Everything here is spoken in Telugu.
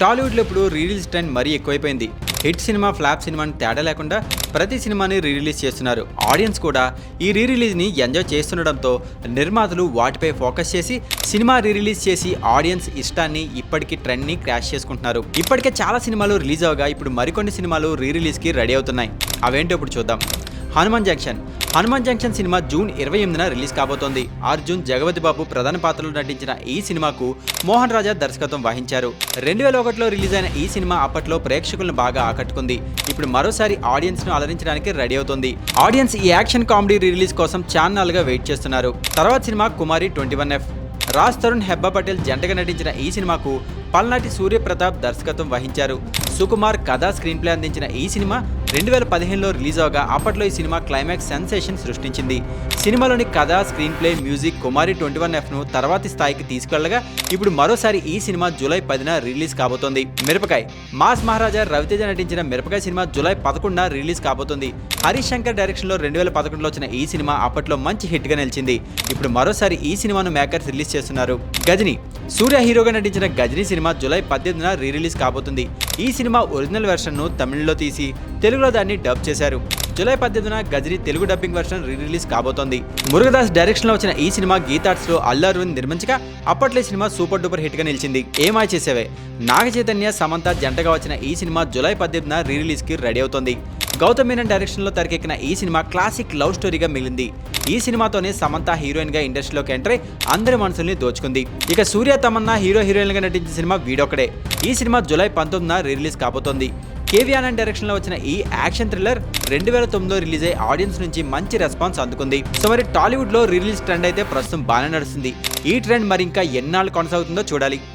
టాలీవుడ్లో ఇప్పుడు రీరిలీజ్ ట్రెండ్ మరీ ఎక్కువైపోయింది. హిట్ సినిమా ఫ్లాప్ సినిమాని తేడా లేకుండా ప్రతి సినిమాని రీరిలీజ్ చేస్తున్నారు. ఆడియన్స్ కూడా ఈ రీరిలీజ్ని ఎంజాయ్ చేస్తుండడంతో నిర్మాతలు వాటిపై ఫోకస్ చేసి సినిమా రీరిలీజ్ చేసి ఆడియన్స్ ఇష్టాన్ని ఇప్పటికీ ట్రెండ్ని క్రాష్ చేసుకుంటున్నారు. ఇప్పటికే చాలా సినిమాలు రిలీజ్ అవగా ఇప్పుడు మరికొన్ని సినిమాలు రీరిలీజ్కి రెడీ అవుతున్నాయి. అవేంటో ఇప్పుడు చూద్దాం. హనుమాన్ జంక్షన్ సినిమా జూన్ 28న రిలీజ్ కాబోతోంది. అర్జున్, జగపతి బాబు ప్రధాన పాత్రలో నటించిన ఈ సినిమాకు మోహన్ రాజా దర్శకత్వం వహించారు. 2001లో రిలీజ్ అయిన ఈ సినిమా అప్పట్లో ప్రేక్షకులను బాగా ఆకట్టుకుంది. ఇప్పుడు మరోసారి ఆడియన్స్ ను అలరించడానికి రెడీ అవుతోంది. ఆడియన్స్ ఈ యాక్షన్ కామెడీ రిలీజ్ కోసం చాన్నాళ్ళుగా వెయిట్ చేస్తున్నారు. తర్వాత సినిమా కుమారి 21F. రాజ్ తరుణ్, హెబ్బా పటేల్ జంటగా నటించిన ఈ సినిమాకు పల్నాటి సూర్యప్రతాప్ దర్శకత్వం వహించారు. సుకుమార్ కథా స్క్రీన్ ప్లే అందించిన ఈ సినిమా 2015లో రిలీజ్ అవగా అప్పట్లో ఈ సినిమా క్లైమాక్స్ సెన్సేషన్ సృష్టించింది. సినిమాలోని కథ, స్క్రీన్ ప్లే, మ్యూజిక్ కుమారి 21Fను తర్వాతి స్థాయికి తీసుకెళ్లగా ఇప్పుడు మరోసారి ఈ సినిమా జూలై 10న రిలీజ్ కాబోతోంది. మిరపకాయ్ మాస్ మహారాజా రవితేజ నటించిన మిరపకాయ్ సినిమా జూలై 11న రిలీజ్ కాబోతోంది. హరీష్ శంకర్ డైరెక్షన్లో 2011లో వచ్చిన ఈ సినిమా అప్పట్లో మంచి హిట్గా నిలిచింది. ఇప్పుడు మరోసారి ఈ సినిమాను మేకర్స్ రిలీజ్ చేస్తున్నారు. గజనీ సూర్య హీరోగా నటించిన గజనీ సినిమా జూలై 18న రిలీజ్ కాబోతుంది. ఈ సినిమా ఒరిజినల్ వెర్షన్ను తమిళలో తీసి తెలుగులో దాన్ని డబ్ చేశారు. జూలై 18న Ghajini Telugu dubbing version release కాబోతోంది. మురుగదాస్ డైరెక్షన్లో వచ్చిన ఈ సినిమా గీతార్ట్స్లో అల్లు అరవింద్ నిర్మించగా అప్పట్లో ఈ సినిమా సూపర్ డూపర్ హిట్గా నిలిచింది. ఏమాయ చేసేవే నాగ చైతన్య, సమంత జంటగా వచ్చిన ఈ సినిమా జూలై 18న రిలీజ్కి రెడీ అవుతోంది. గౌతమ్ మీనన్ డైరెక్షన్లో తెరకెక్కిన ఈ సినిమా క్లాసిక్ లవ్ స్టోరీగా మిగిలింది. ఈ సినిమాతోనే సమంత హీరోయిన్గా ఇండస్ట్రీలోకి ఎంటర్ అయి అందరి మనసుల్ని దోచుకుంది. ఇక సూర్య, తమన్నా హీరోయిన్గా నటించిన సినిమా వీడొక్కడే. ఈ సినిమా జూలై 19న రిలీజ్ కాబోతోంది. కేవీ ఆనంద్ డైరెక్షన్లో వచ్చిన ఈ యాక్షన్ థ్రిల్లర్ 2009లో రిలీజ్ అయ్యి ఆడియన్స్ నుంచి మంచి రెస్పాన్స్ అందుకుంది. సో మరి టాలీవుడ్లో రిలీజ్ ట్రెండ్ అయితే ప్రస్తుతం బాగానే నడుస్తుంది. ఈ ట్రెండ్ మరి ఇంకా ఎన్నాళ్ళు కొనసాగుతుందో చూడాలి.